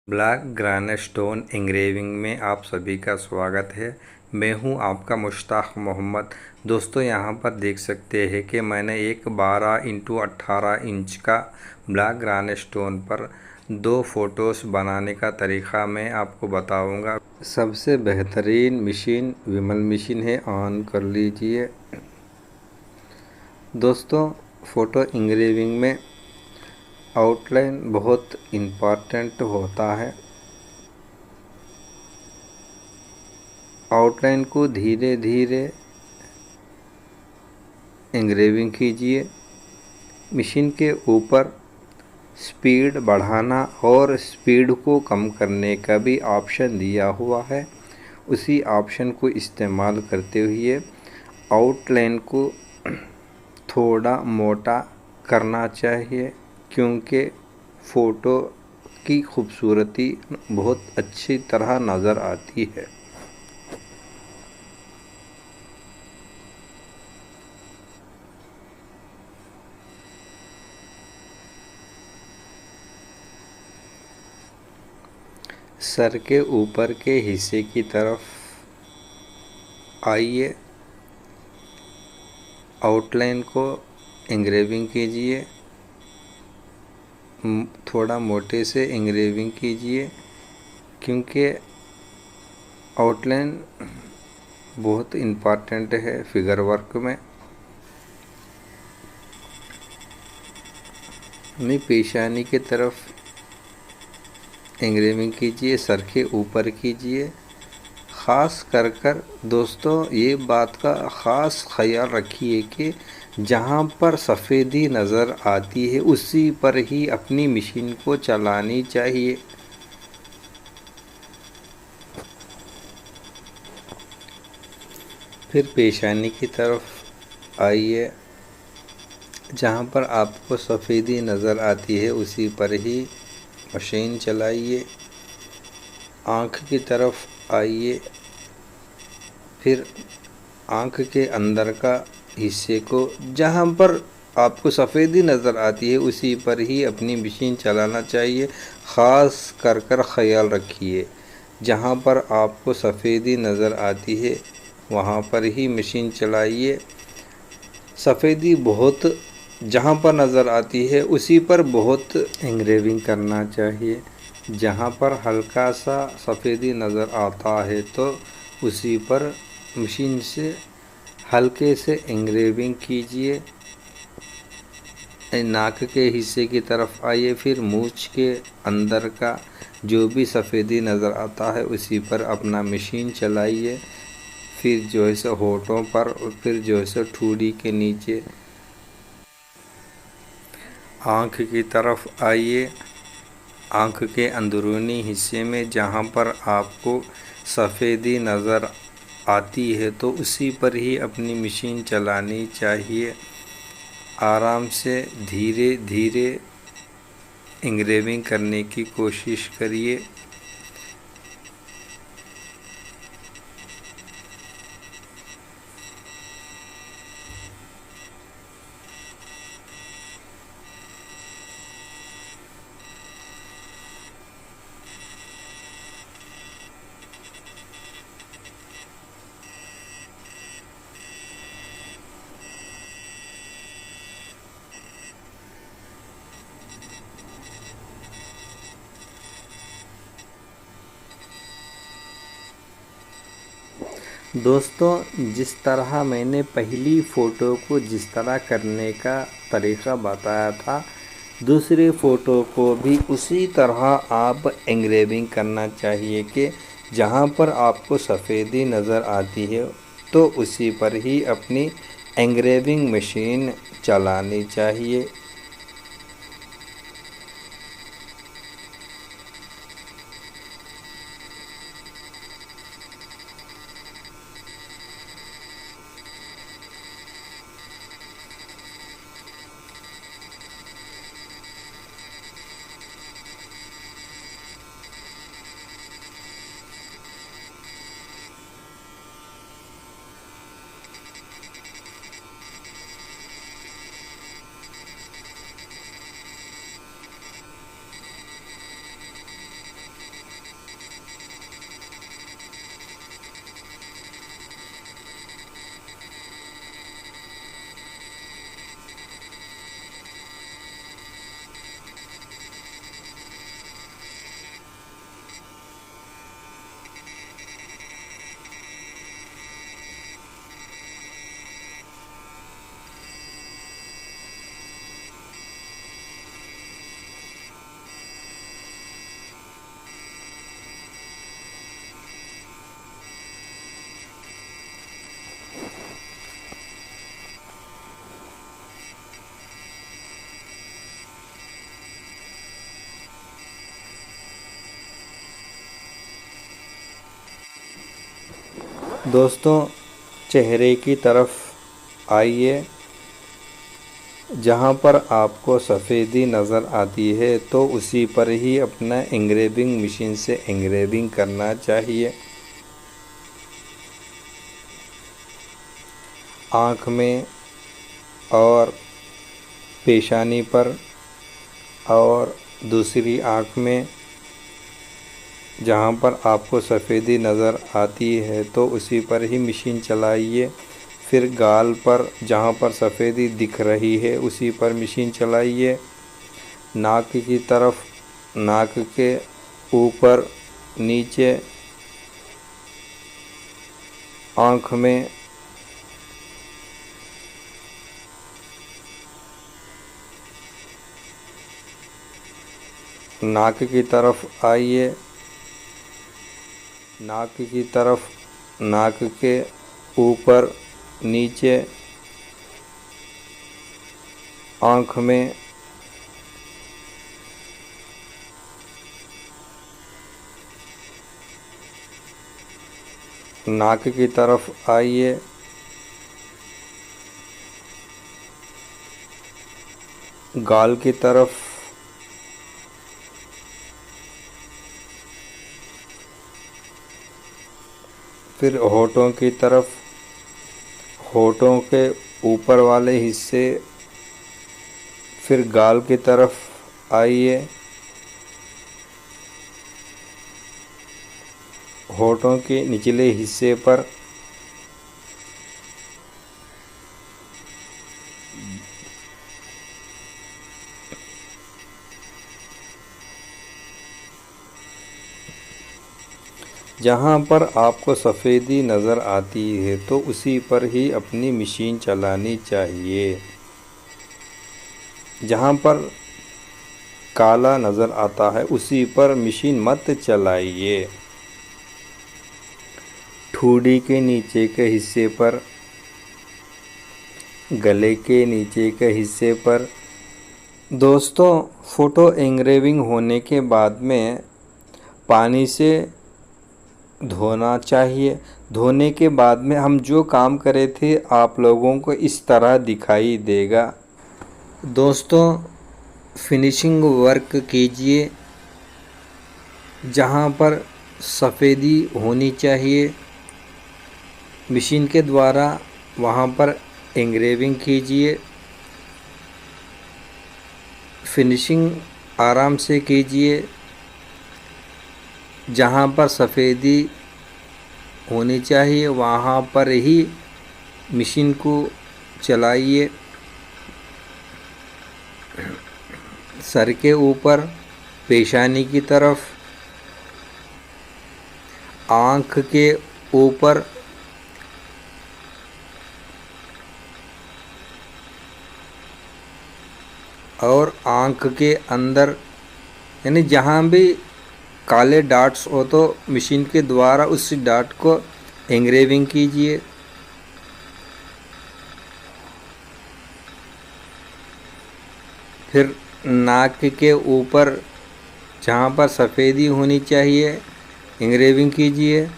Black granite stone engraving में आप सभी का स्वागत है। मैं हूं आपका मुश्ताक मोहम्मद। दोस्तों, यहां पर देख सकते हैं कि मैंने एक 12x18 इंच का ब्लैक ग्रेनाइट स्टोन पर दो फोटोज़ बनाने का तरीक़ा मैं आपको बताऊंगा। सबसे बेहतरीन मशीन विमल मशीन है, ऑन कर लीजिए। दोस्तों, फ़ोटो इंग्रेविंग में आउटलाइन बहुत इम्पॉर्टेंट होता है। आउटलाइन को धीरे धीरे इंग्रेविंग कीजिए। मशीन के ऊपर स्पीड बढ़ाना और स्पीड को कम करने का भी ऑप्शन दिया हुआ है। उसी ऑप्शन को इस्तेमाल करते हुए आउटलाइन को थोड़ा मोटा करना चाहिए, क्योंकि फ़ोटो की खूबसूरती बहुत अच्छी तरह नज़र आती है। सर के ऊपर के हिस्से की तरफ आइए, आउटलाइन को इंग्रेविंग कीजिए। थोड़ा मोटे से इंग्रेविंग कीजिए, क्योंकि आउटलाइन बहुत इम्पॉर्टेंट है फिगर वर्क में। अपनी पेशानी की तरफ इंग्रेविंग कीजिए, सर के ऊपर कीजिए। ख़ास कर दोस्तों, ये बात का ख़ास ख्याल रखिए कि जहाँ पर सफ़ेदी नज़र आती है उसी पर ही अपनी मशीन को चलानी चाहिए। फिर पेशानी की तरफ आइए, जहाँ पर आपको सफ़ेदी नज़र आती है उसी पर ही मशीन चलाइए। आँख की तरफ आइए, फिर आँख के अंदर का हिस्से को जहाँ पर आपको सफ़ेदी नज़र आती है उसी पर ही अपनी मशीन चलाना चाहिए। ख़ास कर ख़याल रखिए, जहाँ पर आपको सफ़ेदी नज़र आती है वहाँ पर ही मशीन चलाइए। सफ़ेदी बहुत जहाँ पर नज़र आती है उसी पर बहुत इंग्रेविंग करना चाहिए। जहाँ पर हल्का सा सफ़ेदी नज़र आता है तो उसी पर मशीन से हल्के से इंग्रेविंग कीजिए। नाक के हिस्से की तरफ आइए, फिर मूंछ के अंदर का जो भी सफ़ेदी नज़र आता है उसी पर अपना मशीन चलाइए। फिर जो है सो होठों पर, फिर जो है सो ठुड़ी के नीचे आँख की तरफ आइए। आँख के अंदरूनी हिस्से में जहाँ पर आपको सफ़ेदी नज़र आती है तो उसी पर ही अपनी मशीन चलानी चाहिए। आराम से धीरे धीरे इंग्रेविंग करने की कोशिश करिए। दोस्तों, जिस तरह मैंने पहली फ़ोटो को जिस तरह करने का तरीक़ा बताया था, दूसरे फ़ोटो को भी उसी तरह आप इंग्रेविंग करना चाहिए कि जहाँ पर आपको सफ़ेदी नज़र आती है तो उसी पर ही अपनी इंग्रेविंग मशीन चलानी चाहिए। दोस्तों, चेहरे की तरफ आइए। जहाँ पर आपको सफ़ेदी नज़र आती है तो उसी पर ही अपना एंग्रेविंग मशीन से एंग्रेविंग करना चाहिए। आँख में और पेशानी पर और दूसरी आँख में जहाँ पर आपको सफ़ेदी नज़र आती है तो उसी पर ही मशीन चलाइए। फिर गाल पर जहाँ पर सफ़ेदी दिख रही है उसी पर मशीन चलाइए। नाक की तरफ, नाक के ऊपर, नीचे, आँख में, नाक की तरफ आइए। नाक की तरफ, नाक के ऊपर, नीचे, आँख में, नाक की तरफ आइए। गाल की तरफ, फिर होठों की तरफ, होठों के ऊपर वाले हिस्से, फिर गाल की तरफ आइए। होठों के निचले हिस्से पर, जहाँ पर आपको सफ़ेदी नज़र आती है तो उसी पर ही अपनी मशीन चलानी चाहिए। जहाँ पर काला नज़र आता है उसी पर मशीन मत चलाइए। ठुड्डी के नीचे के हिस्से पर, गले के नीचे के हिस्से पर। दोस्तों, फ़ोटो एंग्रेविंग होने के बाद में पानी से धोना चाहिए। धोने के बाद में हम जो काम करे थे आप लोगों को इस तरह दिखाई देगा। दोस्तों, फिनिशिंग वर्क कीजिए। जहाँ पर सफ़ेदी होनी चाहिए मशीन के द्वारा वहाँ पर एंग्रेविंग कीजिए। फिनिशिंग आराम से कीजिए। जहाँ पर सफ़ेदी होनी चाहिए वहाँ पर ही मशीन को चलाइए। सर के ऊपर, पेशानी की तरफ, आँख के ऊपर, और आँख के अंदर, यानी जहाँ भी काले डॉट्स हो तो मशीन के द्वारा उस डॉट को एंग्रेविंग कीजिए। फिर नाक के ऊपर जहाँ पर सफ़ेदी होनी चाहिए एंग्रेविंग कीजिए।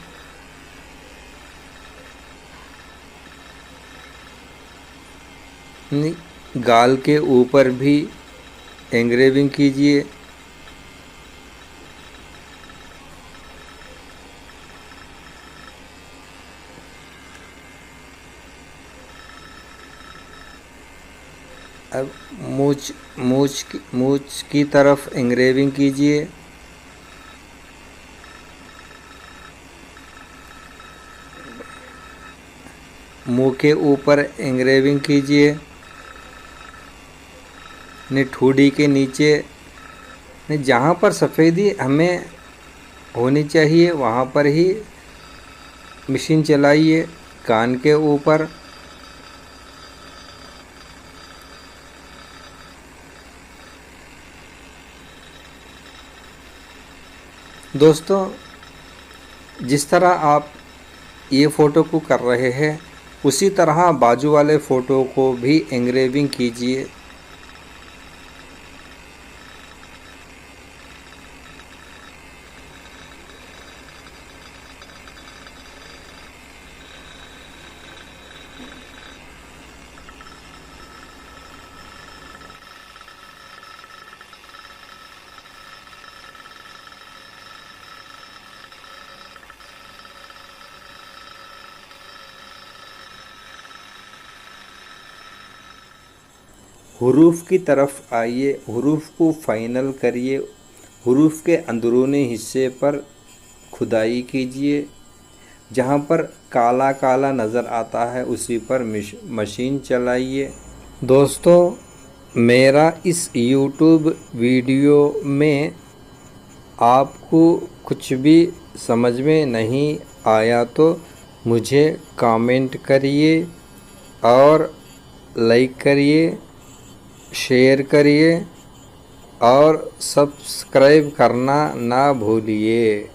गाल के ऊपर भी एंग्रेविंग कीजिए। अब मूंछ की तरफ एंग्रेविंग कीजिए। मुंह के ऊपर एंग्रेविंग कीजिए। ठुड्डी के नीचे, जहाँ पर सफ़ेदी हमें होनी चाहिए वहाँ पर ही मशीन चलाइए। कान के ऊपर, दोस्तों जिस तरह आप ये फ़ोटो को कर रहे हैं उसी तरह बाजू वाले फ़ोटो को भी एंग्रेविंग कीजिए। हुरूफ की तरफ आइए, हुरूफ को फाइनल करिए, हुरूफ के अंदरूनी हिस्से पर खुदाई कीजिए। जहाँ पर काला काला नज़र आता है उसी पर मशीन चलाइए। दोस्तों, मेरा इस YouTube वीडियो में आपको कुछ भी समझ में नहीं आया तो मुझे कमेंट करिए और लाइक करिए, शेयर करिए और सब्सक्राइब करना ना भूलिए।